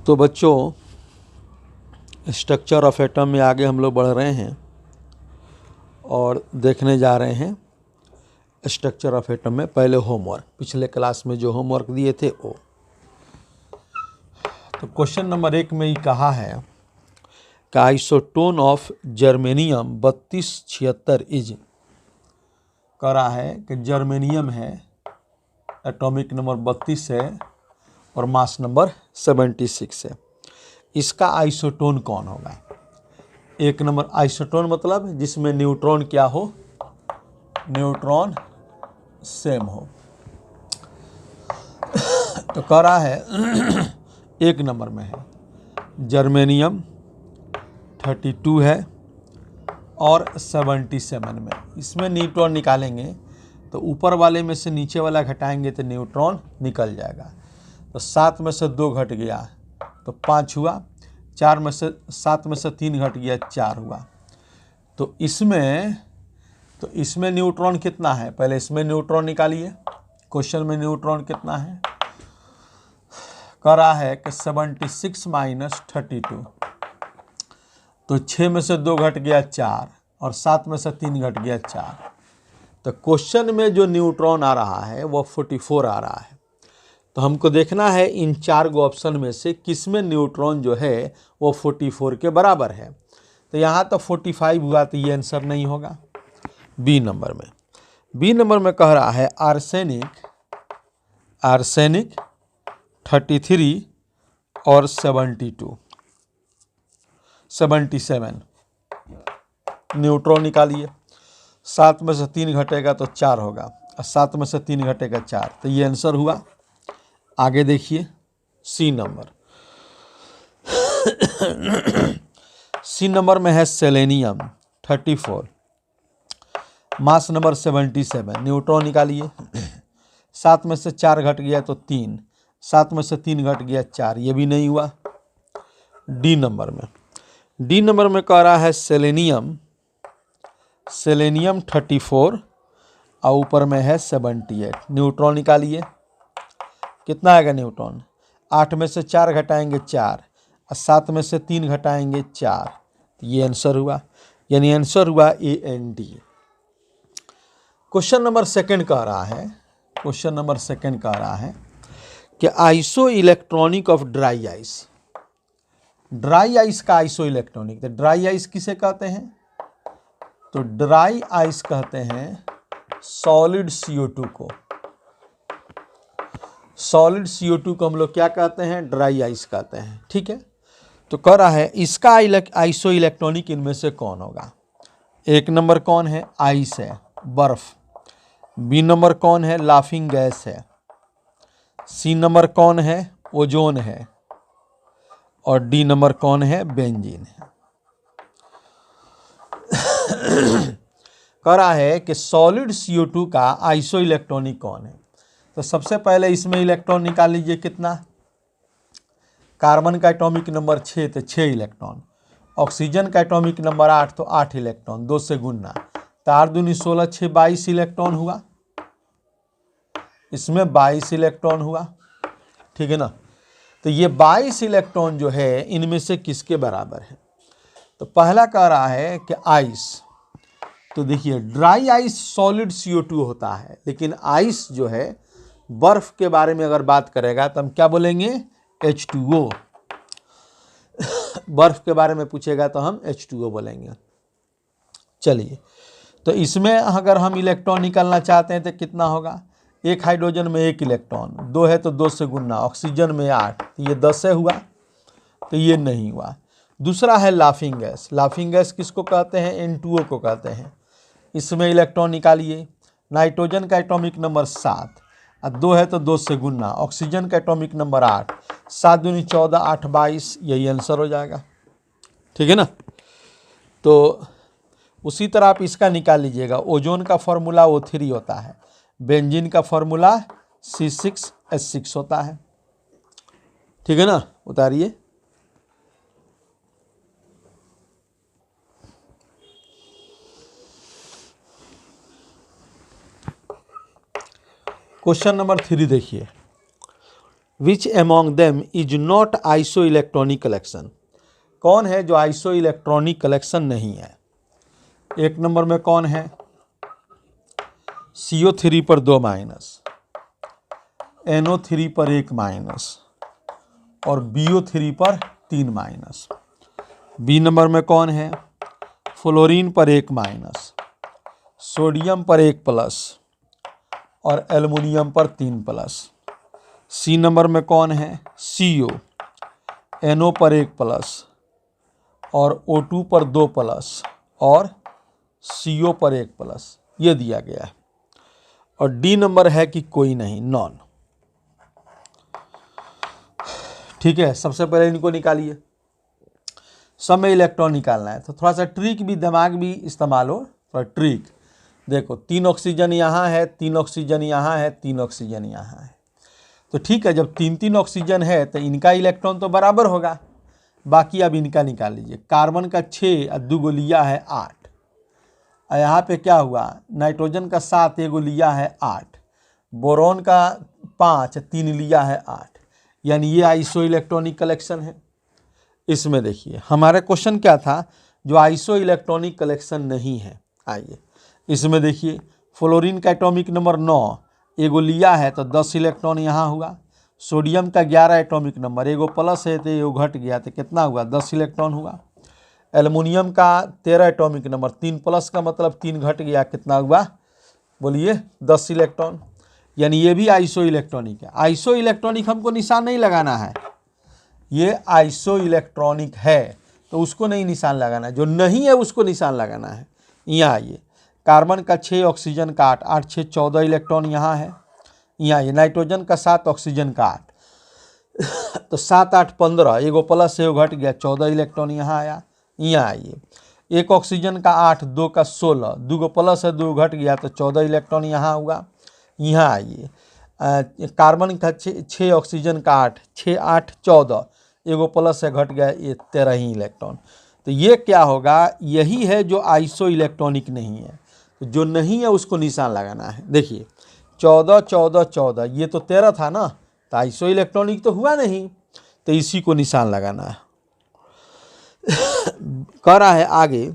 तो बच्चों, structure of atom में आगे हम लोग बढ़ रहे हैं और देखने जा रहे हैं स्ट्रक्चर ऑफ एटम में पहले होमवर्क, पिछले क्लास में जो होमवर्क दिए थे वो। तो क्वेश्चन नंबर 1 में ही कहा है कि आइसोटोन ऑफ जर्मेनियम 3276 इज, कह रहा है कि जर्मेनियम है, एटॉमिक नंबर 32 है और मास नंबर 76 है। इसका आइसोटोन कौन होगा? 1 नंबर आइसोटोन मतलब जिसमें न्यूट्रॉन क्या हो, न्यूट्रॉन सेम हो। तो कह रहा है 1 नंबर में है जर्मेनियम 32 है और 77 में। इसमें न्यूट्रॉन निकालेंगे तो ऊपर वाले में से नीचे वाला घटाएंगे तो न्यूट्रॉन निकल जाएगा। तो 7 में से 2 घट गया तो 5 हुआ, 7 में से 3 घट गया 4 हुआ। तो इसमें न्यूट्रॉन कितना है? पहले इसमें न्यूट्रॉन निकालिए। क्वेश्चन में न्यूट्रॉन कितना है? कह रहा है कि 76 माइनस 32, तो 6 में से 2 घट गया 4 और 7 में से 3 घट गया 4। तो क्वेश्चन में जो न्यूट्रॉन आ रहा है वो 44 आ रहा है। तो हमको देखना है इन 4 गो ऑप्शन में से किस में न्यूट्रॉन जो है वो 44 के बराबर है। तो यहाँ तो 45 हुआ, तो ये आंसर नहीं होगा। बी नंबर में कह रहा है आर्सेनिक 33 और 77 न्यूट्रॉन निकालिए। 7 में से 3 घटेगा तो 4 होगा और 7 में से 3 घटेगा 4, तो ये आंसर हुआ। आगे देखिए सी नंबर में है सेलेनियम 34, मास नंबर 77, न्यूट्रॉन निकालिए। 7 में से 4 घट गया तो 3, 7 में से 3 घट गया 4, ये भी नहीं हुआ। डी नंबर में कह रहा है सेलेनियम 34 और ऊपर में है 78, न्यूट्रॉन निकालिए। कितना आएगा न्यूट्रॉन? 8 में से 4 घटाएंगे 4 और 7 में से 3 घटाएंगे 4, तो ये आंसर हुआ। यानी आंसर हुआ A N D. Question number 2 कह रहा है कि iso electronic of dry ice का आइसो इलेक्ट्रॉनिक। तो ड्राई आइस किसे कहते हैं? तो ड्राई आइस कहते हैं सॉलिड CO2 को। सॉलिड CO2 को हम लोग क्या कहते हैं? ड्राई आइस कहते हैं। ठीक है। तो कह रहा है इसका आइसो इलेक्ट्रॉनिक इनमें से कौन होगा? 1 नंबर कौन है? आइस है, बर्फ। बी नंबर कौन है? लाफिंग गैस है। सी नंबर कौन है? ओजोन है। और डी नंबर कौन है? बेंजीन है। कह रहा है कि सॉलिड CO2 का आइसो इलेक्ट्रॉनिक कौन है? तो सबसे पहले इसमें इलेक्ट्रॉन निकाल लीजिए। कितना? कार्बन का एटॉमिक नंबर 6 तो 6 इलेक्ट्रॉन। ऑक्सीजन का एटॉमिक नंबर 8 तो 8 इलेक्ट्रॉन, 2 से गुणना। 4 दूनी 16, 6 22 इलेक्ट्रॉन हुआ। इसमें 22 इलेक्ट्रॉन हुआ। ठीक है ना। तो ये 22 इलेक्ट्रॉन जो है इनमें से किसके बराबर है? तो पहला कह रहा है कि आइस। तो देखिए ड्राई आइस सॉलिड CO2 होता है, लेकिन आइस जो है बर्फ के बारे में अगर बात करेगा तो हम क्या बोलेंगे? H2O। बर्फ के बारे में पूछेगा तो हम H2O बोलेंगे। चलिए, तो इसमें अगर हम इलेक्ट्रॉन निकालना चाहते हैं तो कितना होगा? 1 हाइड्रोजन में 1 इलेक्ट्रॉन, 2 है तो 2 से गुणना। ऑक्सीजन में 8, तो ये 10 से हुआ, तो ये नहीं हुआ। दूसरा है लाफिंग गैस। लाफिंग गैस किसको कहते हैं? N2O को कहते हैं। इसमें इलेक्ट्रॉन निकालिए। नाइट्रोजन का एटॉमिक नंबर 7 और 2 है तो 2 से गुणना। ऑक्सीजन का एटॉमिक नंबर 8, 7 दूनी 14, 8 22, यही आंसर हो जाएगा। ठीक है ना। तो उसी तरह आप इसका निकाल लीजिएगा। ओजोन का फॉर्मूला O3 होता है, बेंजीन का फॉर्मूला C6H6 होता है। ठीक है ना। उतारिए। क्वेश्चन नंबर 3 देखिए। Which among them is not isoelectronic collection, कौन है जो आइसो इलेक्ट्रॉनिक कलेक्शन नहीं है। एक नंबर में कौन है, CO3 पर 2 माइनस, NO3 पर 1 माइनस और BO3 पर 3 माइनस। बी नंबर में कौन है, फ्लोरीन पर 1 माइनस, सोडियम पर 1 प्लस और एल्युमिनियम पर 3 प्लस। सी नंबर में कौन है, CO, NO पर 1 प्लस और O2 पर 2 प्लस और CO पर 1 प्लस, ये दिया गया है। और डी नंबर है कि कोई नहीं, नॉन। ठीक है, सबसे पहले इनको निकालिए। सब में इलेक्ट्रॉन निकालना है तो थोड़ा सा ट्रिक भी, दिमाग भी इस्तेमाल हो, थोड़ा ट्रिक। देखो 3 ऑक्सीजन यहाँ है, 3 ऑक्सीजन यहाँ है, 3 ऑक्सीजन यहाँ है, तो ठीक है, जब 3-3 ऑक्सीजन है तो इनका इलेक्ट्रॉन तो बराबर होगा। बाकी अब इनका निकाल लीजिए। कार्बन का 6 और 2 गो लिया है 8, और यहाँ पे क्या हुआ, नाइट्रोजन का 7, 1 गो लिया है 8, बोरॉन का 5, 3 लिया है 8, यानी ये आइसो इलेक्ट्रॉनिक कलेक्शन है। इसमें देखिए हमारा क्वेश्चन क्या था, जो आइसो इलेक्ट्रॉनिक कलेक्शन नहीं है। आइए इसमें देखिए, फ्लोरीन का एटॉमिक नंबर 9, एगो लिया है तो 10 इलेक्ट्रॉन यहाँ हुआ। सोडियम का 11 एटॉमिक नंबर, एगो प्लस है तो एगो घट गया तो कितना हुआ, 10 इलेक्ट्रॉन हुआ। एल्युमिनियम का 13 एटॉमिक नंबर, 3 प्लस का मतलब 3 घट गया, कितना हुआ बोलिए, 10 इलेक्ट्रॉन। यानी ये भी आइसो इलेक्ट्रॉनिक है। आइसो इलेक्ट्रॉनिक हमको निशान नहीं लगाना है, ये आइसो इलेक्ट्रॉनिक है तो उसको नहीं निशान लगाना है, जो नहीं है उसको निशान लगाना है। यहाँ आइए, कार्बन का 6, ऑक्सीजन का 8, 8 6 14 इलेक्ट्रॉन यहाँ है। यहाँ आइए, नाइट्रोजन का 7, ऑक्सीजन का 8 तो 7 8 15, एगो प्लस एगो घट गया, 14 इलेक्ट्रॉन यहाँ आया। यहाँ आइए, 1 ऑक्सीजन का 8, 2 का 16, 2 गो प्लस है 2 घट गया तो 14 इलेक्ट्रॉन यहाँ हुआ। यहाँ आइए, कार्बन का 6, ऑक्सीजन का 8, 6 8 14, एगो प्लस है घट गया, ये 13 ही इलेक्ट्रॉन। तो ये क्या होगा, यही है जो आइसो इलेक्ट्रॉनिक नहीं है। तो जो नहीं है उसको निशान लगाना है। देखिए 14 14 14, ये तो 13 था ना, तो आइसो इलेक्ट्रॉनिक तो हुआ नहीं, तो इसी को निशान लगाना है। कह रहा है आगे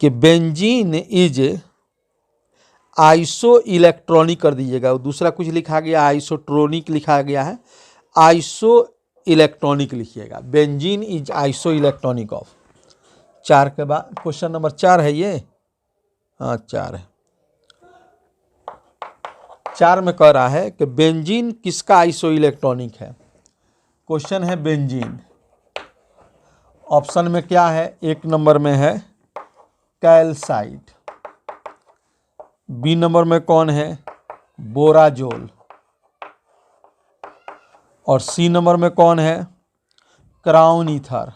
कि बेंजीन इज आइसो इलेक्ट्रॉनिक कर दीजिएगा, दूसरा कुछ लिखा गया आइसोट्रोनिक लिखा गया है, आइसो इलेक्ट्रॉनिक लिखिएगा। Benzene is iso electronic of. 4 के बाद क्वेश्चन नंबर 4 है ये, हाँ 4 है। 4 में कह रहा है कि बेंजीन किसका आइसो इलेक्ट्रॉनिक है। क्वेश्चन है बेंजीन, ऑप्शन में क्या है, 1 नंबर में है कैल्साइट, बी नंबर में कौन है, बोराजोल, और सी नंबर में कौन है, क्राउन ईथर,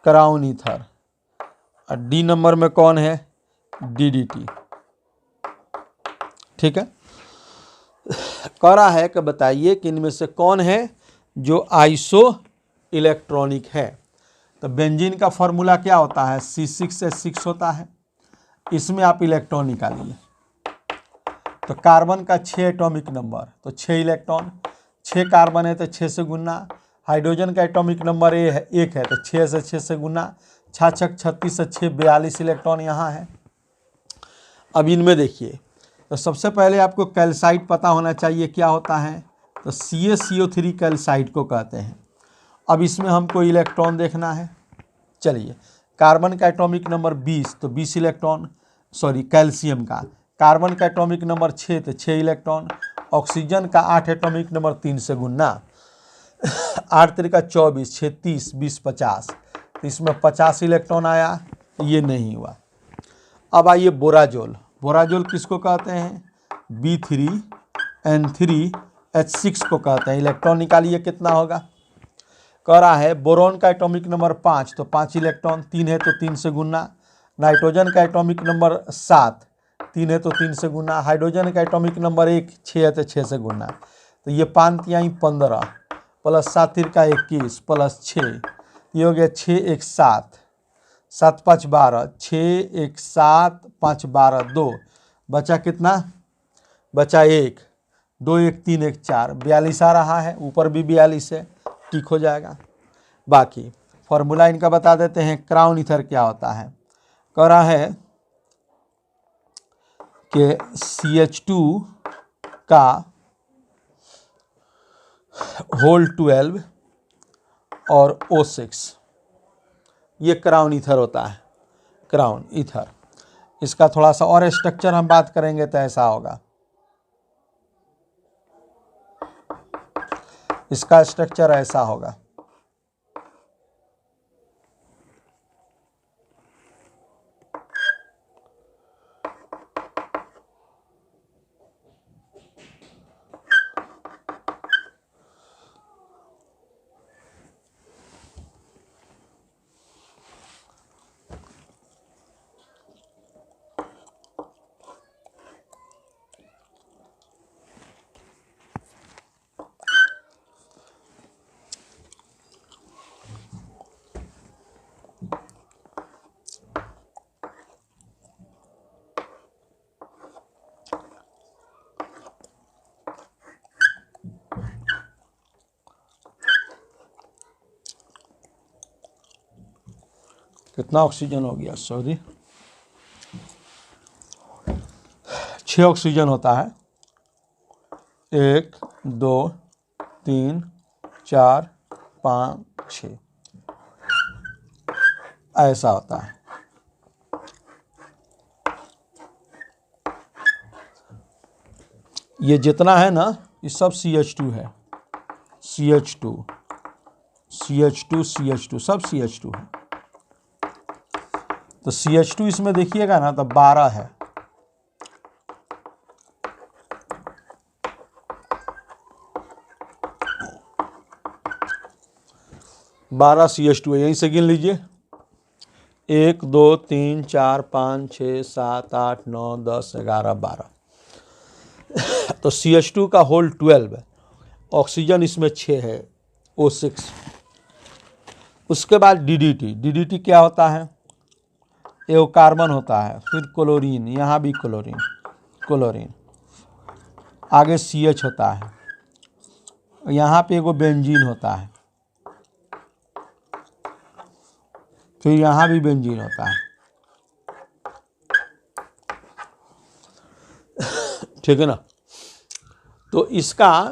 क्राउन ईथर, और डी नंबर में कौन है, DDT। ठीक है, कह रहा है कि बताइए कि इनमें से कौन है जो आइसो इलेक्ट्रॉनिक है। तो बेंजीन का फॉर्मूला क्या होता है, C6H6 होता है। इसमें आप इलेक्ट्रॉन निकालिए, तो कार्बन का 6 एटॉमिक नंबर तो 6 इलेक्ट्रॉन, 6 कार्बन है तो 6 से गुना। हाइड्रोजन का एटॉमिक नंबर 1 है तो 6 से 6 से गुना, 6 6 36 से 6 42 इलेक्ट्रॉन यहाँ है। अब इनमें देखिए, तो सबसे पहले आपको कैल्साइट पता होना चाहिए क्या होता है, तो CaCO3 कैल्साइट को कहते हैं। अब इसमें हमको इलेक्ट्रॉन देखना है। चलिए, कार्बन का एटॉमिक नंबर 20 तो 20 इलेक्ट्रॉन, सॉरी कैल्शियम का, कार्बन का एटॉमिक नंबर 6 तो 6 इलेक्ट्रॉन, ऑक्सीजन का 8 एटॉमिक नंबर 3 से गुना, 8 3 का 24, 6 30, 20 50, तो इसमें 50 इलेक्ट्रॉन आया, ये नहीं हुआ। अब आइए बोराजोल, बोराजोल किसको कहते हैं, B3N3H6 को कहते हैं। इलेक्ट्रॉन निकालिए कितना होगा, कह रहा है बोरॉन का एटॉमिक नंबर 5 तो 5 इलेक्ट्रॉन, 3 है तो 3 से गुना। नाइट्रोजन का एटॉमिक नंबर 7, 3 है तो 3 से गुना। हाइड्रोजन का एटॉमिक नंबर 1, 6 है तो 6 से गुना। तो ये 5 तिहाई 15 प्लस 7 3 का 21 प्लस 6, ये हो गया 6 1 7, 7 5 12, 6 1 7 5 12 2, बचा कितना बचा 1, 2 1 3 1 4, 42 आ रहा है, ऊपर भी 42 है, टिक हो जाएगा। बाकी फॉर्मूला इनका बता देते हैं। क्राउन ईथर क्या होता है, कह रहा है कि CH2 का होल 12 और O6, ये क्राउन ईथर होता है, क्राउन ईथर। इसका थोड़ा सा और स्ट्रक्चर हम बात करेंगे तो ऐसा होगा, इसका स्ट्रक्चर ऐसा होगा। कितना ऑक्सीजन हो गया, सॉरी 6 ऑक्सीजन होता है। 1 2 3 4 5 6 ऐसा होता है। ये जितना है ना, ये सब CH2 है, CH2 CH2 CH2 सब CH2 है। तो CH2 इसमें देखिएगा ना तो 12 है, 12 CH2 है, यहीं से गिन लीजिए। 1 2 3 4 5 6 7 8 9 10 11 12। तो CH2 का होल 12 है, ऑक्सीजन इसमें 6 है, O6। उसके बाद DDT क्या होता है, एगो कार्बन होता है, फिर क्लोरीन, यहाँ भी क्लोरीन, आगे CH होता है, यहाँ पे एगो बेंजीन होता है, फिर यहाँ भी बेंजीन होता है, ठीक है ना। तो इसका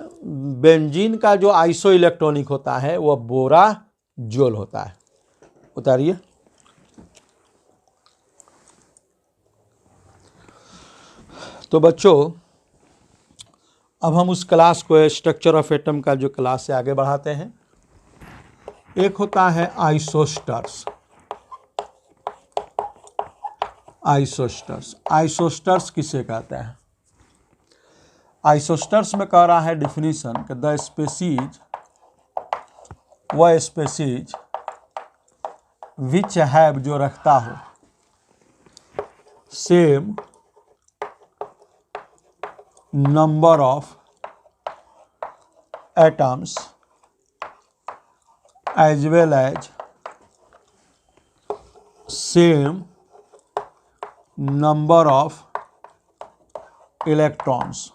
बेंजीन का जो आइसो इलेक्ट्रॉनिक होता है वह बोराजोल होता है। उतारिए। तो बच्चों अब हम उस क्लास को स्ट्रक्चर ऑफ एटम का जो क्लास से आगे बढ़ाते हैं। एक होता है आइसोस्टर्स। आइसोस्टर्स किसे कहते हैं? आइसोस्टर्स में कह रहा है डिफिनीशन कि द स्पेसीज वह स्पेसीज विच हैव जो रखता हो same number of atoms as well as same number of electrons।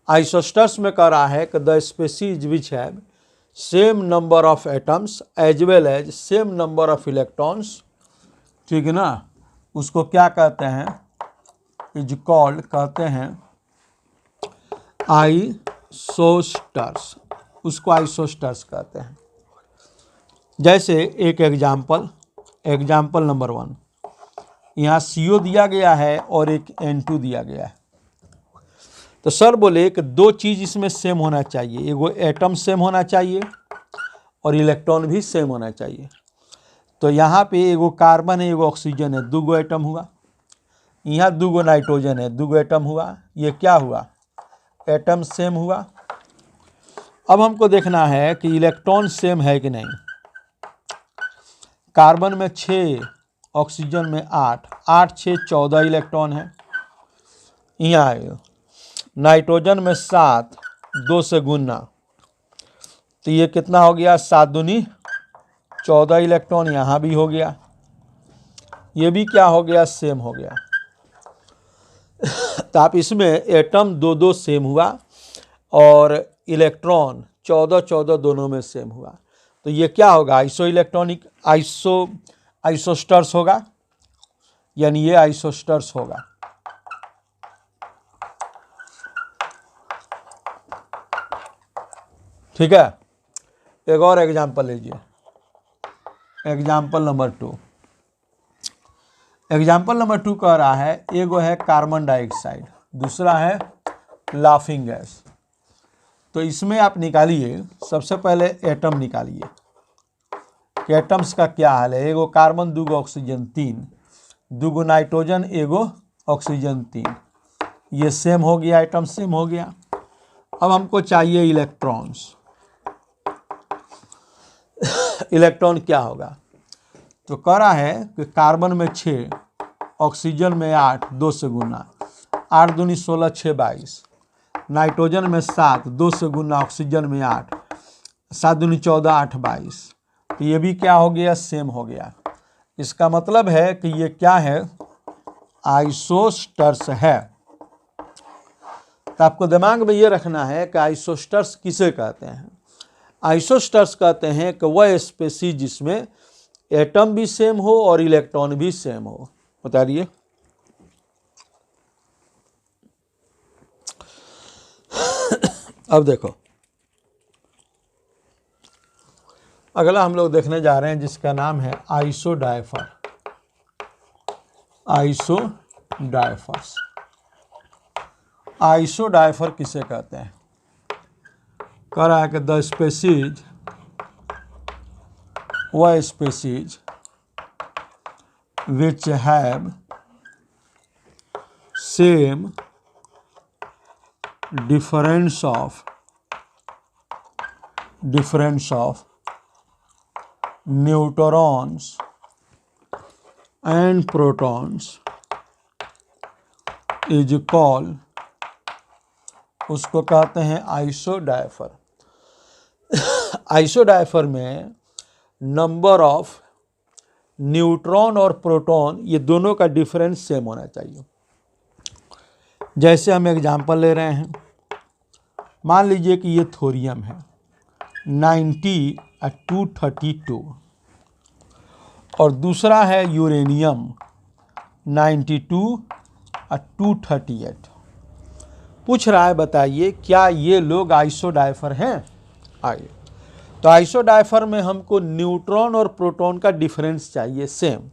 Isosters में कह रहा है कि the species which have same number of atoms as well as same number of electrons, ठीक है ना, उसको क्या कहते हैं? इज कॉल्ड, कहते हैं आइसोस्टर्स। उसको आइसोस्टर्स कहते हैं। जैसे एक एग्जाम्पल नंबर 1, यहाँ CO दिया गया है और एक N2 दिया गया है। तो सर बोले कि दो चीज़ इसमें सेम होना चाहिए, एगो एटम सेम होना चाहिए और इलेक्ट्रॉन भी सेम होना चाहिए। तो यहाँ पे एगो कार्बन है, एगो ऑक्सीजन है, 2 गो एटम हुआ। यहाँ 2 गो नाइट्रोजन है, 2 गो एटम हुआ। ये क्या हुआ? एटम सेम हुआ। अब हमको देखना है कि इलेक्ट्रॉन सेम है कि नहीं। कार्बन में 6, ऑक्सीजन में 8, 8 6 14 इलेक्ट्रॉन है। यहाँ नाइट्रोजन में 7, 2 से गुना, तो ये कितना हो गया? 7 दूनी 14 इलेक्ट्रॉन। यहाँ भी हो गया, ये भी क्या हो गया? सेम हो गया। तो आप इसमें एटम 2-2 सेम हुआ और इलेक्ट्रॉन 14-14 दोनों में सेम हुआ। तो ये क्या होगा, आइसोस्टर्स होगा, यानी ये आइसोस्टर्स होगा। ठीक है, एक और एग्जाम्पल लीजिए, एग्जाम्पल नंबर 2। एग्जाम्पल नंबर 2 कह रहा है एगो है कार्बन डाइऑक्साइड, दूसरा है लाफिंग गैस। तो इसमें आप निकालिए, सबसे पहले एटम निकालिए कि एटम्स का क्या हाल है। एगो कार्बन, दूगो ऑक्सीजन 3, दूगो नाइट्रोजन, एगो ऑक्सीजन 3, ये सेम हो गया, एटम सेम हो गया। अब हमको चाहिए इलेक्ट्रॉन्स। इलेक्ट्रॉन क्या होगा, तो कह रहा है कि कार्बन में 6, ऑक्सीजन में 8, 2 से गुना, 8 दूनी 16, 6 22, नाइट्रोजन में 7, 2 से गुना, ऑक्सीजन में 8, 7 दूनी 14, 8 22। तो ये भी क्या हो गया, सेम हो गया। इसका मतलब है कि ये क्या है, आइसोस्टर्स है। तो आपको दिमाग में ये रखना है कि आइसोस्टर्स किसे कहते हैं। आइसोस्टर्स कहते हैं कि वह स्पेसीज जिसमें एटम भी सेम हो और इलेक्ट्रॉन भी सेम हो। बताइए, अब देखो अगला हम लोग देखने जा रहे हैं जिसका नाम है आइसोडायफर। आइसोडायफर्स, आइसोडायफर किसे कहते हैं, कह रहा है कि द स्पेसीज, वह species which have same difference of neutrons and protons is called, उसको कहते हैं आइसोडायफर। आइसोडायफर में नंबर ऑफ न्यूट्रॉन और प्रोटॉन ये दोनों का डिफरेंस सेम होना चाहिए। जैसे हम एग्जांपल ले रहे हैं, मान लीजिए कि ये थोरियम है 90-232 और दूसरा है यूरेनियम 92-238। पूछ रहा है बताइए क्या ये लोग आइसोडायफर हैं। आइए, तो आइसोडायफर में हमको न्यूट्रॉन और प्रोटॉन का डिफरेंस चाहिए सेम।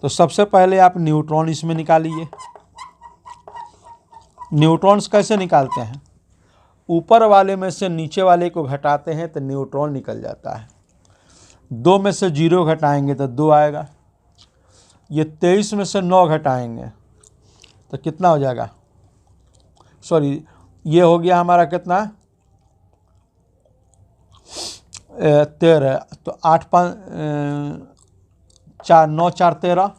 तो सबसे पहले आप न्यूट्रॉन इसमें निकालिए। न्यूट्रॉन्स कैसे निकालते हैं, ऊपर वाले में से नीचे वाले को घटाते हैं तो न्यूट्रॉन निकल जाता है। 2 में से 0 घटाएंगे तो 2 आएगा। ये 23 में से 9 घटाएंगे तो कितना हो जाएगा, सॉरी ये हो गया हमारा कितना 13, तो 8 5 4 9 4 13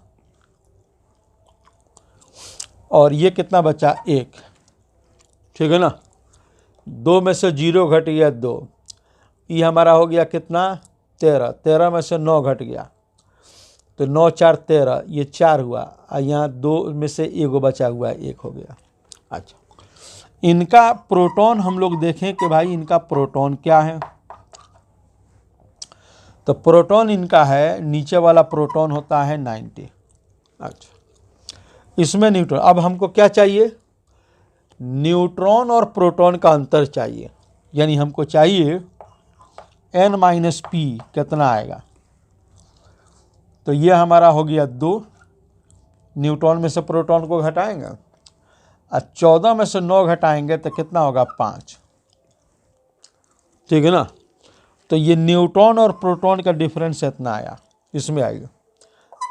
और ये कितना बचा 1, ठीक है ना। 2 में से 0 घट गया 2, ये हमारा हो गया कितना 13, 13 में से 9 घट गया तो 9 4 13, ये 4 हुआ और यहाँ 2 में से 1 बचा हुआ है 1 हो गया। अच्छा, इनका प्रोटॉन हम लोग देखें कि भाई इनका प्रोटॉन क्या है। तो प्रोटॉन इनका है, नीचे वाला प्रोटॉन होता है 90। अच्छा, इसमें न्यूट्रॉन, अब हमको क्या चाहिए, न्यूट्रॉन और प्रोटॉन का अंतर चाहिए, यानी हमको चाहिए n-p कितना आएगा। तो ये हमारा हो गया 2, न्यूट्रॉन में से प्रोटॉन को घटाएंगे और 14 में से 9 घटाएंगे तो कितना होगा 5, ठीक है ना। तो ये न्यूट्रॉन और प्रोटॉन का डिफरेंस इतना आया, इसमें आएगा।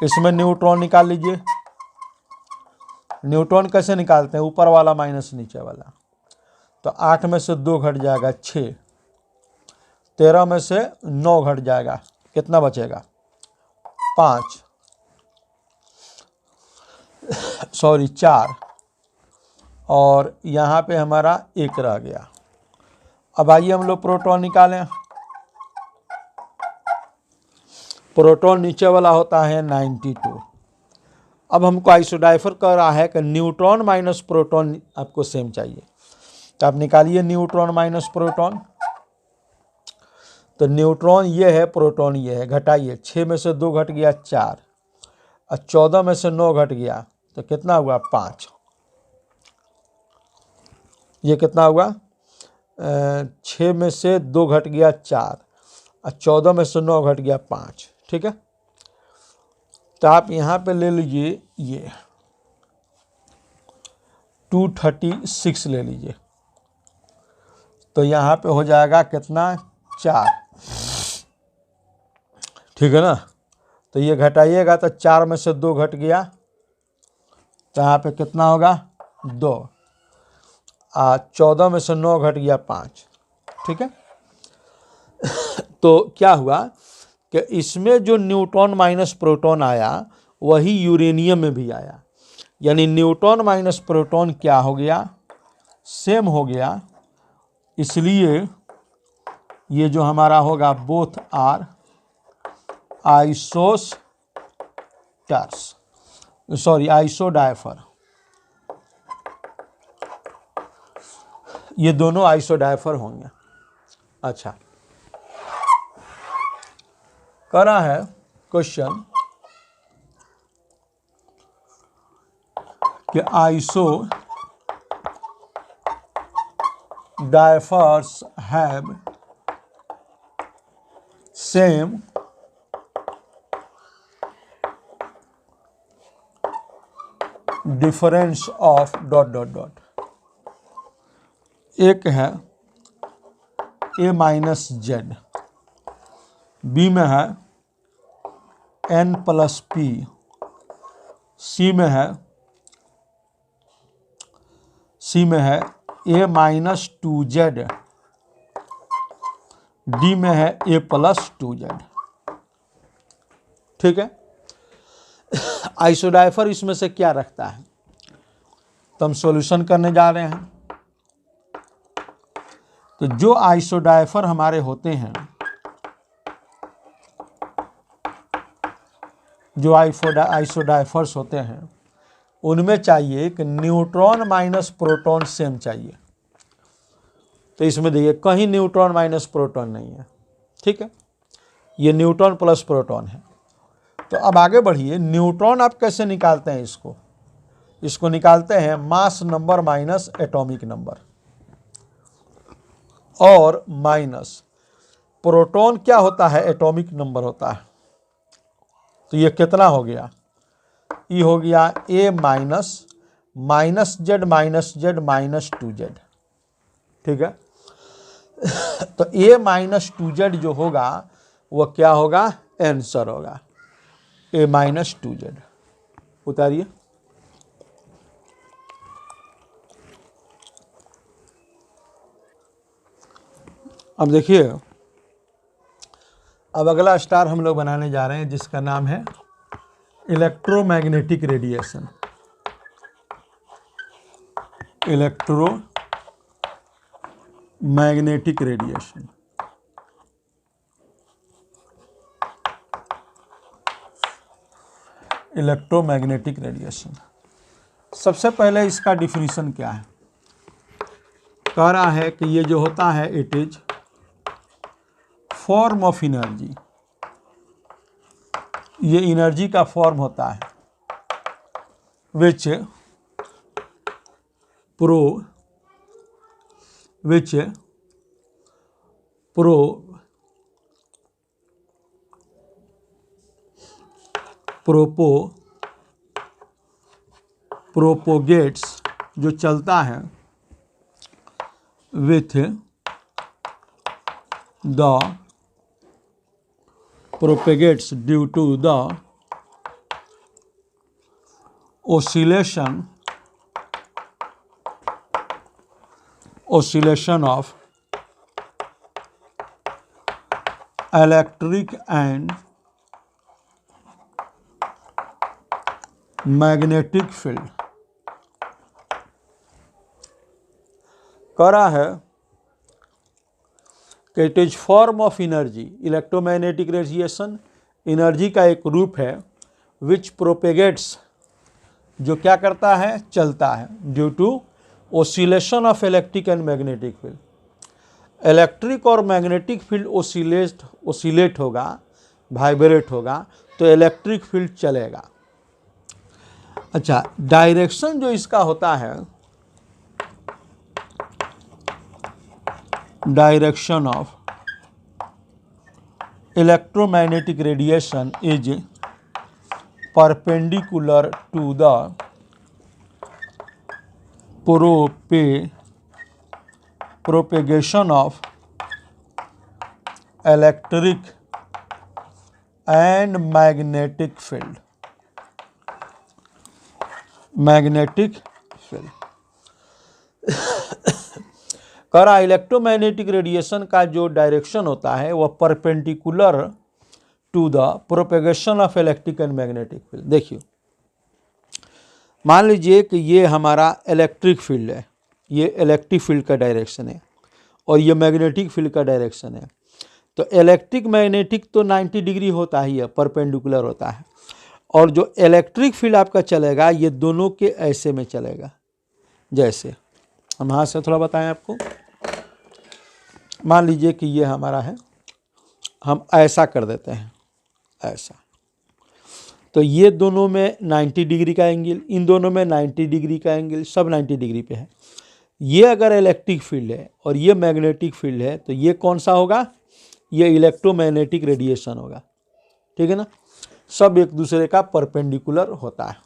इसमें न्यूट्रॉन निकाल लीजिए। न्यूट्रॉन कैसे निकालते हैं, ऊपर वाला माइनस नीचे वाला। तो 8 में से 2 घट जाएगा 6, 13 में से 9 घट जाएगा, कितना बचेगा 5, सॉरी 4, और यहाँ पे हमारा 1 रह गया। अब आइए हम लोग प्रोटॉन निकालें। प्रोटॉन नीचे वाला होता है 92 अब हमको आइसोडाइफर कह रहा है कि न्यूट्रॉन माइनस प्रोटॉन आपको सेम चाहिए, तो आप निकालिए न्यूट्रॉन माइनस प्रोटॉन। तो न्यूट्रॉन ये है, प्रोटॉन ये है, घटाइए, 6 में से 2 घट गया 4, और 14 में से 9 घट गया तो कितना हुआ 5। ये कितना हुआ 6 में से 2 घट गया 4 और 14 में से 9 घट गया 5। ठीक है, तो आप यहाँ पे ले लीजिए ये 236 ले लीजिए, तो यहाँ पे हो जाएगा कितना 4। ठीक है ना, तो ये घटाइएगा तो 4 में से 2 घट गया तो यहाँ पे कितना होगा 2, और 14 में से 9 घट गया 5। ठीक है, तो क्या हुआ कि इसमें जो न्यूट्रॉन माइनस प्रोटॉन आया वही यूरेनियम में भी आया, यानी न्यूट्रॉन माइनस प्रोटॉन क्या हो गया, सेम हो गया। इसलिए ये जो हमारा होगा बोथ आर आइसोडाइफर, ये दोनों आइसोडाइफर होंगे। अच्छा, कह रहा है क्वेश्चन कि isodiaphers have same difference of dot dot dot. एक है ए माइनस जेड, बी में है एन प्लस पी, सी में है ए माइनस 2z, डी में है ए प्लस 2z। ठीक है, आइसोडाइफर इसमें से क्या रखता है, तो हम सॉल्यूशन करने जा रहे हैं। तो जो आइसोडाइफर हमारे होते हैं, जो आइसोडाइफर्स होते हैं, उनमें चाहिए कि न्यूट्रॉन माइनस प्रोटॉन सेम चाहिए। तो इसमें देखिए कहीं न्यूट्रॉन माइनस प्रोटॉन नहीं है। ठीक है, ये न्यूट्रॉन प्लस प्रोटॉन है। तो अब आगे बढ़िए, न्यूट्रॉन आप कैसे निकालते हैं, इसको निकालते हैं mass number minus atomic number, और माइनस प्रोटॉन क्या होता है, एटॉमिक नंबर होता है। तो ये कितना हो गया, ये हो गया ए माइनस जेड माइनस 2z। ठीक है, तो ए माइनस 2z जो होगा वो क्या होगा, आंसर होगा ए माइनस 2z। उतारिए, अब देखिए, अब अगला स्टार हम लोग बनाने जा रहे हैं जिसका नाम है electromagnetic radiation. Electromagnetic radiation, electromagnetic radiation. सबसे पहले इसका डिफिनीशन क्या है, कह रहा है कि ये जो होता है it is form of energy, ये एनर्जी का फॉर्म होता है विच प्रोपोगेट्स, जो चलता है with the propagates due to the oscillation of electric and magnetic field। कह रहा है कि it is form of energy, electromagnetic radiation energy का एक रूप है विच प्रोपेगेट्स जो क्या करता है, चलता है, due to oscillation of electric and magnetic field. Electric और मैग्नेटिक फील्ड ओसिलेट होगा, वाइब्रेट होगा, तो इलेक्ट्रिक फील्ड चलेगा। अच्छा, डायरेक्शन जो इसका होता है, direction of electromagnetic radiation is perpendicular to the propagation of electric and magnetic field। Magnetic field कह रहा इलेक्ट्रोमैग्नेटिक रेडिएशन का जो डायरेक्शन होता है वह perpendicular to the propagation of electric and magnetic field. देखिए, मान लीजिए कि ये हमारा इलेक्ट्रिक फील्ड है, ये इलेक्ट्रिक फील्ड का डायरेक्शन है और ये मैग्नेटिक फील्ड का डायरेक्शन है। तो इलेक्ट्रिक मैग्नेटिक तो 90 डिग्री होता ही है, परपेंडिकुलर होता है, और जो इलेक्ट्रिक फील्ड आपका चलेगा ये दोनों के ऐसे में चलेगा। जैसे हम यहाँ से थोड़ा बताएं आपको, मान लीजिए कि ये हमारा है, हम ऐसा कर देते हैं, ऐसा, तो ये दोनों में 90 डिग्री का एंगल, इन दोनों में 90 डिग्री का एंगल, सब 90 डिग्री पे है। ये अगर इलेक्ट्रिक फील्ड है और ये मैग्नेटिक फील्ड है तो ये कौन सा होगा, ये इलेक्ट्रोमैग्नेटिक रेडिएशन होगा। ठीक है ना, सब एक दूसरे का परपेंडिकुलर होता है।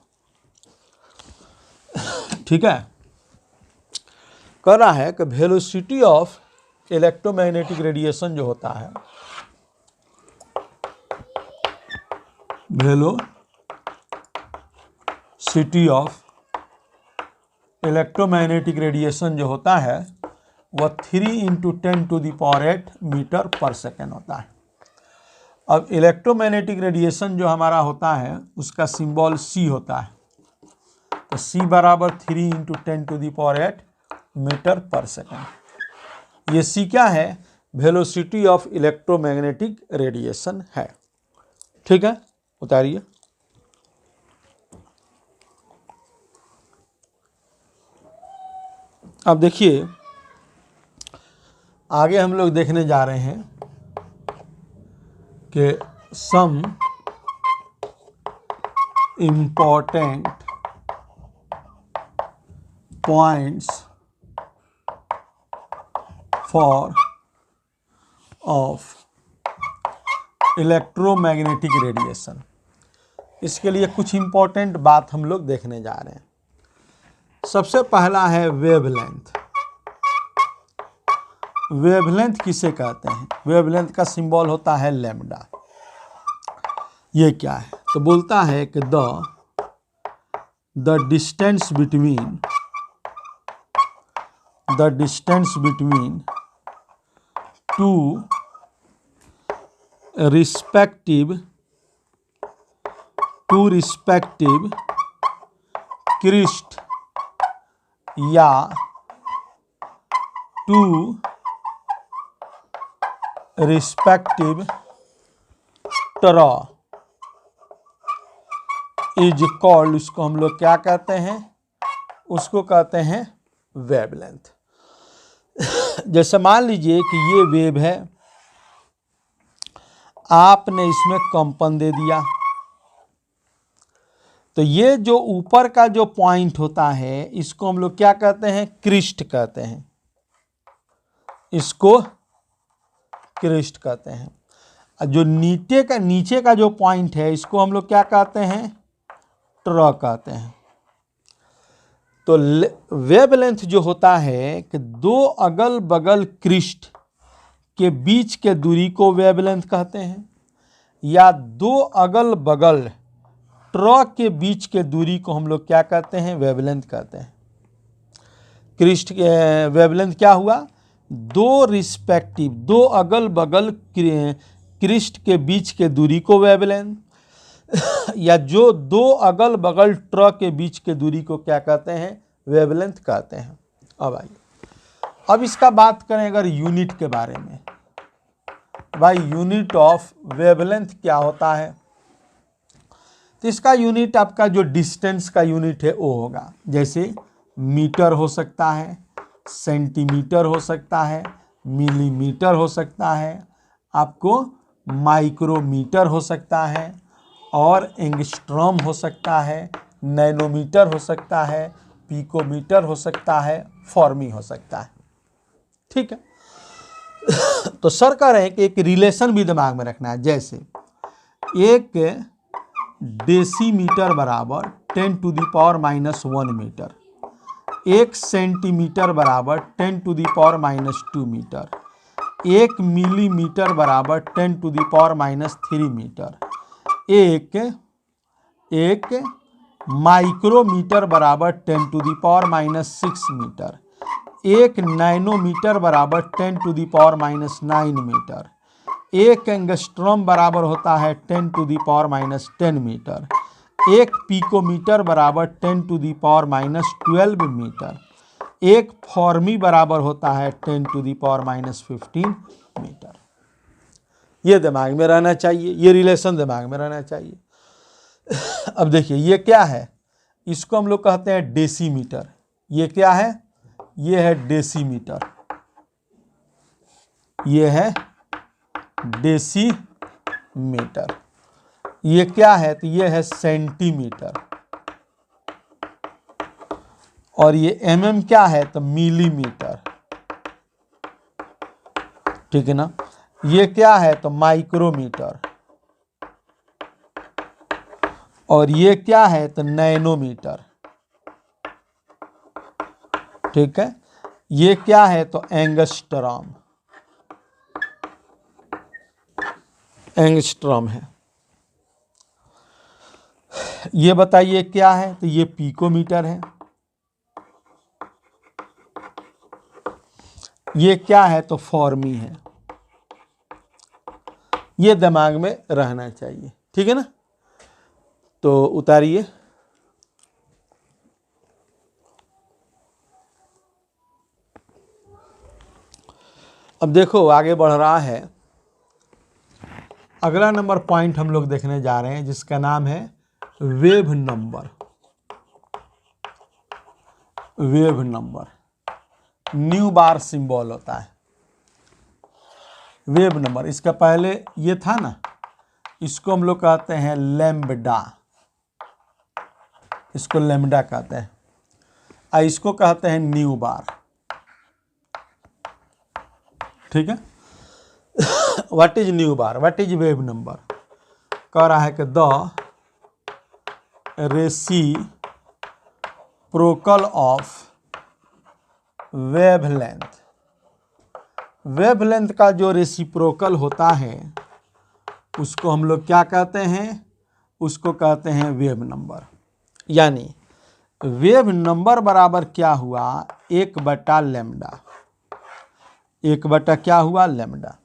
ठीक है, कह रहा है कि वेलोसिटी ऑफ इलेक्ट्रोमैग्नेटिक रेडिएशन जो होता है, वेलोसिटी ऑफ इलेक्ट्रोमैग्नेटिक रेडिएशन जो होता है वह 3 × 10⁸ मीटर पर सेकेंड होता है। अब इलेक्ट्रोमैग्नेटिक रेडिएशन जो हमारा होता है उसका सिंबल C होता है, तो C बराबर 3 × 10⁸ मीटर पर सेकेंड। ये C क्या है, वेलोसिटी ऑफ इलेक्ट्रोमैग्नेटिक रेडिएशन है। ठीक है, उतारिए। अब देखिए, आगे हम लोग देखने जा रहे हैं कि some important points for of electromagnetic radiation. इसके लिए कुछ इम्पोर्टेंट बात हम लोग देखने जा रहे हैं। सबसे पहला है वेवलेंथ। वेवलेंथ किसे कहते हैं, वेवलेंथ का सिंबल होता है लैम्डा। ये क्या है, तो बोलता है कि the distance between two respective crest या two respective trough is called, उसको हम लोग क्या कहते हैं, उसको कहते हैं वेवलेंथ। जैसे मान लीजिए कि ये वेव है, आपने इसमें कंपन दे दिया, तो ये जो ऊपर का जो पॉइंट होता है इसको हम लोग क्या कहते हैं, क्रिस्ट कहते हैं, इसको क्रिस्ट कहते हैं। जो नीचे का जो पॉइंट है इसको हम लोग क्या कहते हैं, ट्रा कहते हैं। तो वेवलेंथ जो होता है कि दो अगल बगल क्रिस्ट के बीच के दूरी को वेवलेंथ कहते हैं, या दो अगल बगल ट्रा के बीच के दूरी को हम लोग क्या कहते हैं, वेवलेंथ कहते हैं। क्रिस्ट वेवलेंथ क्या हुआ, दो अगल बगल क्रिस्ट के बीच के दूरी को वेवलेंथ, या जो दो अगल बगल ट्रा के बीच के दूरी को क्या कहते हैं, वेवलेंथ कहते हैं। अब आइए, अब इसका बात करें अगर यूनिट के बारे में, भाई यूनिट ऑफ वेवलेंथ क्या होता है, तो इसका यूनिट आपका जो डिस्टेंस का यूनिट है वो होगा, जैसे मीटर हो सकता है, सेंटीमीटर हो सकता है, मिलीमीटर हो सकता है, आपको माइक्रोमीटर हो सकता है, और एंगस्ट्रॉम हो सकता है, नैनोमीटर हो सकता है, पिकोमीटर हो सकता है, फॉर्मी हो सकता है। ठीक है, तो सर कह रहे हैं कि एक रिलेशन भी दिमाग में रखना है, जैसे एक डेसीमीटर बराबर 10⁻⁻1 मीटर, एक सेंटीमीटर बराबर 10⁻⁻2 मीटर, एक मिलीमीटर बराबर 10⁻⁻3 मीटर, एक माइक्रोमीटर बराबर 10⁻⁻6 मीटर, एक नैनोमीटर बराबर 10⁻⁻9 मीटर, एक एंगस्ट्रॉम बराबर होता है 10⁻⁻10 मीटर, एक पिकोमीटर बराबर 10⁻⁻12 मीटर, एक फॉर्मी बराबर होता है 10⁻⁻15 मीटर। ये दिमाग में रहना चाहिए, ये रिलेशन दिमाग में रहना चाहिए। अब देखिए ये क्या है, इसको हम लोग कहते हैं डेसीमीटर। ये क्या है, ये है डेसीमीटर, ये है डेसीमीटर। ये क्या है, तो ये है सेंटीमीटर, और ये एमएम क्या है, तो मिलीमीटर। ठीक है ना, ये क्या है, तो माइक्रोमीटर, और ये क्या है, तो नैनोमीटर। ठीक है, ये क्या है, तो एंगस्ट्रॉम, एंगस्ट्रॉम है। ये बताइए क्या है, तो ये पिकोमीटर है। ये क्या है, तो फॉर्मी है। ये दिमाग में रहना चाहिए, ठीक है ना। तो उतारिए। अब देखो आगे बढ़ रहा है, अगला नंबर पॉइंट हम लोग देखने जा रहे हैं, जिसका नाम है wave number. Wave number nu bar symbol होता है वेव नंबर। इसका पहले ये था ना, इसको हम लोग कहते हैं लैम्बडा, इसको लैम्बडा कहते हैं, और इसको कहते हैं न्यू बार। ठीक है, what is new bar, what is wave number. कह रहा है कि the reciprocal of wavelength. Wavelength का जो रेसिप्रोकल होता है उसको हम लोग क्या कहते हैं, उसको कहते हैं वेव नंबर। यानी वेव नंबर बराबर क्या हुआ, 1/λ। 1/ क्या हुआ, लैम्बडा।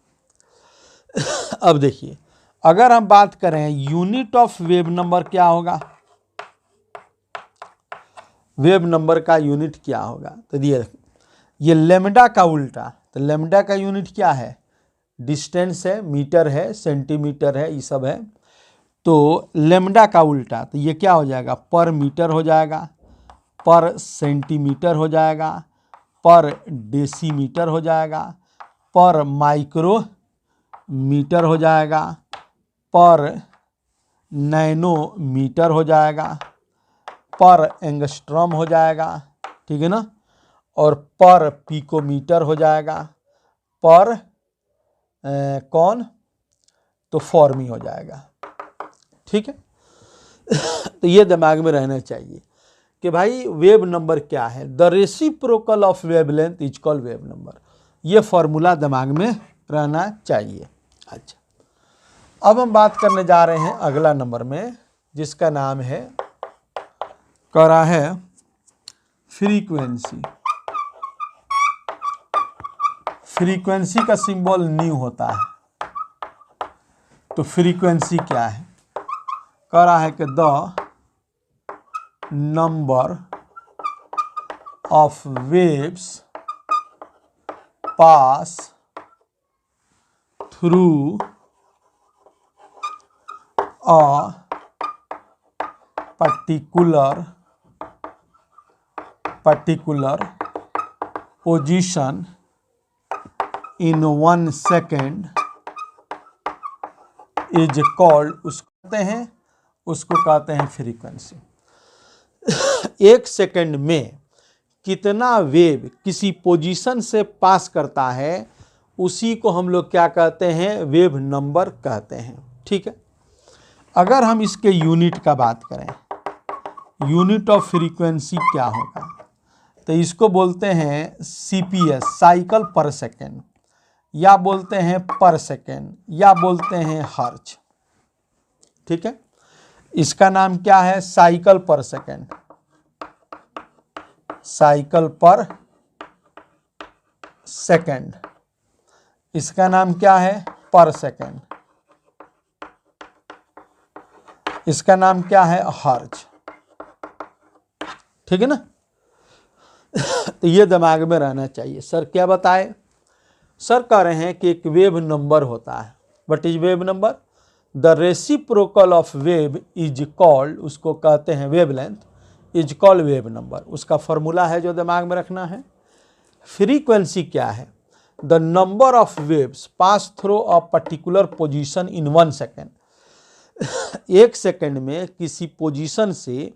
अब देखिए अगर हम बात करें यूनिट ऑफ वेव नंबर क्या होगा, वेव नंबर का यूनिट क्या होगा, तो ये लैम्बडा का उल्टा। तो लैम्बडा का यूनिट क्या है, डिस्टेंस है, मीटर है, सेंटीमीटर है, ये सब है। तो लैम्बडा का उल्टा, तो ये क्या हो जाएगा, पर मीटर हो जाएगा, पर सेंटीमीटर हो जाएगा, पर डेसीमीटर हो जाएगा, पर माइक्रो मीटर हो जाएगा, पर नैनोमीटर हो जाएगा, पर एंगस्ट्रॉम हो जाएगा। ठीक है ना, और पर पिकोमीटर हो जाएगा, पर कौन, तो फॉर्मी हो जाएगा। ठीक है, तो ये दिमाग में रहना चाहिए कि भाई वेव नंबर क्या है, the reciprocal of wavelength is called wave number. ये फॉर्मूला दिमाग में रहना चाहिए। अच्छा, अब हम बात करने जा रहे हैं अगला नंबर में, जिसका नाम है, कह रहा है फ्रीक्वेंसी। फ्रीक्वेंसी का सिंबल न्यू होता है। तो फ्रीक्वेंसी क्या है, कह रहा है कि the number of waves pass through a particular position in 1 second is called, उसको कहते हैं फ्रीक्वेंसी। 1 सेकेंड में कितना वेव किसी पोजीशन से पास करता है उसी को हम लोग क्या कहते हैं, वेव नंबर कहते हैं। ठीक है, अगर हम इसके यूनिट का बात करें, यूनिट ऑफ फ्रीक्वेंसी क्या होगा, तो इसको बोलते हैं सीपीएस, साइकिल पर सेकेंड, या बोलते हैं पर सेकेंड, या बोलते हैं हर्ट्ज। ठीक है, इसका नाम क्या है, साइकिल पर सेकेंड, साइकिल पर सेकेंड। इसका नाम क्या है, पर सेकेंड। इसका नाम क्या है, हर्ट्ज। ठीक है ना। तो ये दिमाग में रहना चाहिए। सर क्या बताए, सर कह रहे हैं कि एक वेव नंबर होता है। What is wave number, the reciprocal of wave is called, उसको कहते हैं wavelength, is called wave number. उसका फॉर्मूला है जो दिमाग में रखना है। फ्रीक्वेंसी क्या है, the number of waves pass through a particular position in 1 second. 1 second में किसी पोजीशन से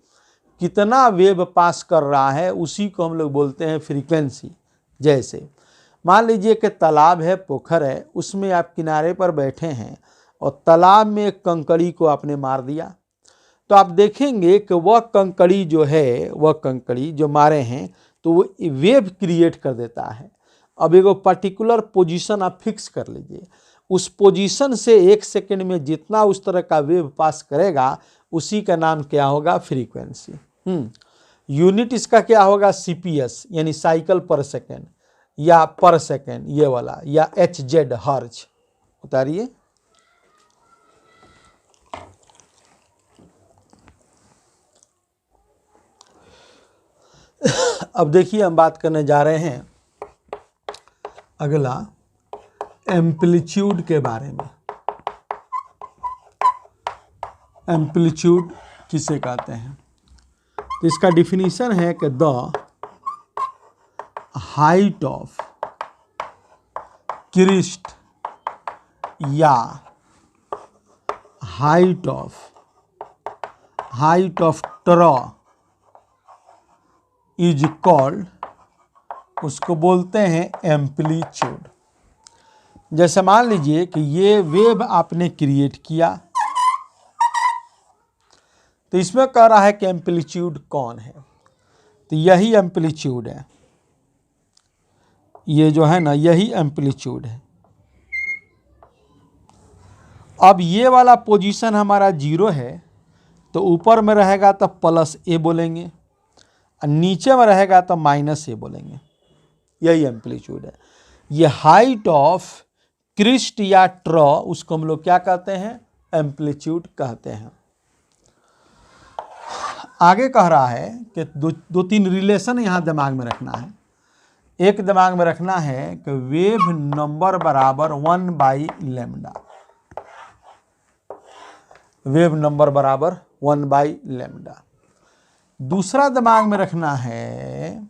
कितना वेव पास कर रहा है उसी को हम लोग बोलते हैं फ्रीक्वेंसी। जैसे मान लीजिए कि तालाब है, पोखर है, उसमें आप किनारे पर बैठे हैं और तालाब में एक कंकड़ी को आपने मार दिया, तो आप देखेंगे कि वह कंकड़ी जो है, वह कंकड़ी जो मारे हैं तो वो वेव क्रिएट कर देता है। अब एक पर्टिकुलर पोजीशन आप फिक्स कर लीजिए, उस पोजीशन से 1 सेकेंड में जितना उस तरह का वेव पास करेगा उसी का नाम क्या होगा, फ्रीक्वेंसी। यूनिट इसका क्या होगा, सीपीएस, यानी साइकिल पर सेकेंड, या पर सेकेंड ये वाला, या एचजेड, हर्ट्ज। उतारिए। अब देखिए हम बात करने जा रहे हैं अगला एम्पलीट्यूड के बारे में। एम्पलीट्यूड किसे कहते हैं, तो इसका डिफिनीशन है कि द हाइट ऑफ क्रिस्ट या हाइट ऑफ ट्रॉ इज कॉल्ड, उसको बोलते हैं एम्पलीट्यूड। जैसे मान लीजिए कि ये वेव आपने क्रिएट किया, तो इसमें कह रहा है कि एम्पलीट्यूड कौन है, तो यही एम्पलीट्यूड है, ये जो है ना यही एम्पलीट्यूड है। अब ये वाला पोजीशन हमारा 0 है, तो ऊपर में रहेगा तो प्लस ए बोलेंगे, और नीचे में रहेगा तो माइनस ए बोलेंगे। यही एम्पलीट्यूड है। ये हाइट ऑफ क्रिस्ट या ट्रॉ, उसको हम लोग क्या कहते हैं, एम्पलीट्यूड कहते हैं। आगे कह रहा है कि दो तीन रिलेशन यहाँ दिमाग में रखना है। एक दिमाग में रखना है कि वेव नंबर बराबर 1/λ, वेव नंबर बराबर 1/λ। दूसरा दिमाग में रखना है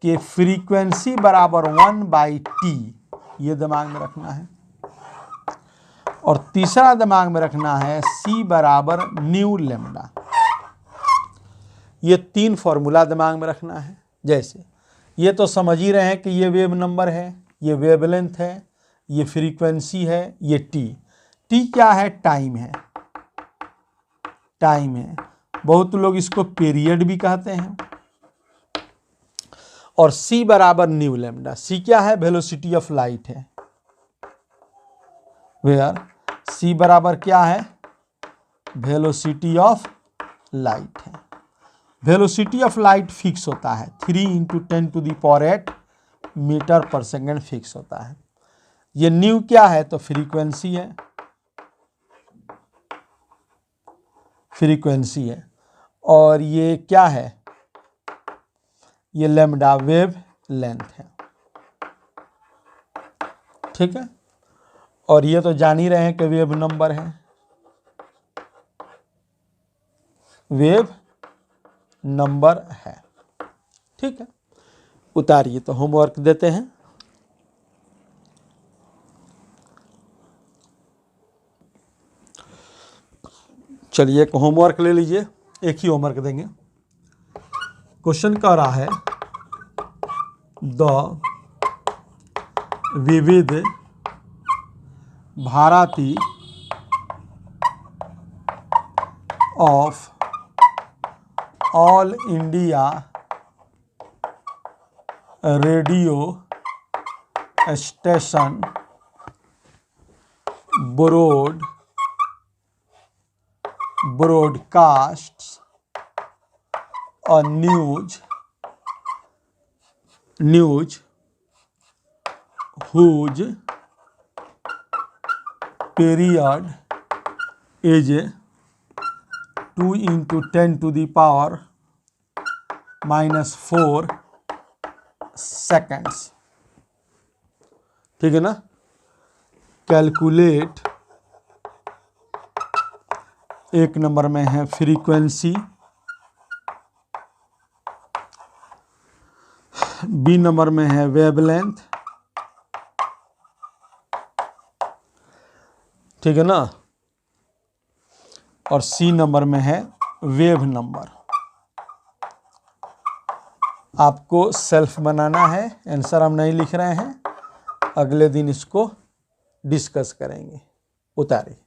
कि फ्रीक्वेंसी बराबर 1/t, ये दिमाग में रखना है। और तीसरा दिमाग में रखना है c बराबर ν λ। ये 3 फॉर्मूला दिमाग में रखना है। जैसे ये तो समझ ही रहे हैं कि ये वेव नंबर है, ये वेवलेंथ है, ये फ्रीक्वेंसी है, ये टी क्या है, टाइम है, टाइम है। बहुत लोग इसको पीरियड भी कहते हैं। और c बराबर ν λ, c क्या है, वेलोसिटी ऑफ लाइट है। वेयर c बराबर क्या है, वेलोसिटी ऑफ लाइट है। वेलोसिटी ऑफ लाइट फिक्स होता है 3 × 10⁸ मीटर पर सेकेंड फिक्स होता है। ये न्यू क्या है, तो फ्रीक्वेंसी है, फ्रीक्वेंसी है। और ये क्या है, ये लैम्डा वेव लेंथ है। ठीक है, और ये तो जान ही रहे हैं कि वेव नंबर है। वेव नंबर है। ठीक है, उतारिए। तो होमवर्क देते हैं। चलिए एक होमवर्क ले लीजिए, एक ही होमवर्क देंगे। क्वेश्चन कह रहा है the Vividh Bharati of All India Radio station broadcasts a news whose period is 2 into 10 to the power -4 seconds। ठीक है ना। कैलकुलेट, एक नंबर में है फ्रीक्वेंसी, बी नंबर में है वेवलेंथ, ठीक है ना, और सी नंबर में है वेव नंबर। आपको सेल्फ बनाना है, आंसर हम नहीं लिख रहे हैं, अगले दिन इसको डिस्कस करेंगे। उतारिए।